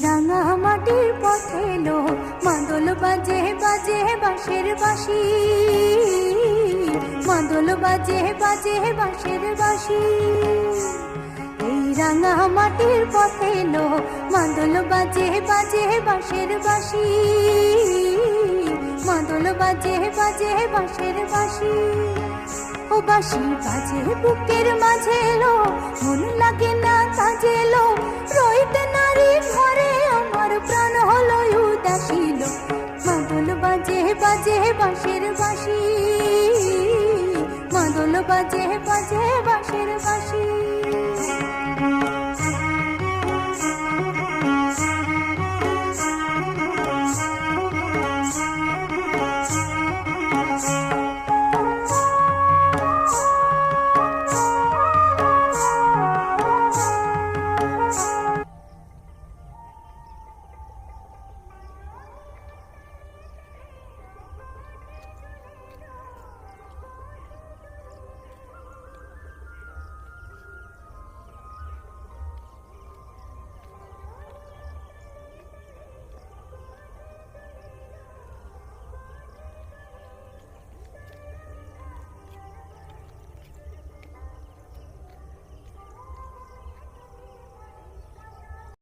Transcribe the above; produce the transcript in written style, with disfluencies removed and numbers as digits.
রাঙা মাটির পথে এলো মাদল বাজে বাজে বাঁশের বাঁশি, মাদল বাজে বাজে বাঁশের বাঁশি। এই রাঙা মাটির পথে এলো মাদল বাজে বাজে বাঁশের বাঁশি, মাদল বাজে বাজে বাঁশের বাঁশি। ও বাঁশি বাজে বুকের মাঝে এলো, মন লাগে না কাজে এলো, রইতে নারী ঘরে আমার প্রাণ হলো উদাসীল। মাদল বাজে বাজে বাঁশের বাঁশি, মাদল বাজে বাজে বাঁশের বাঁশি।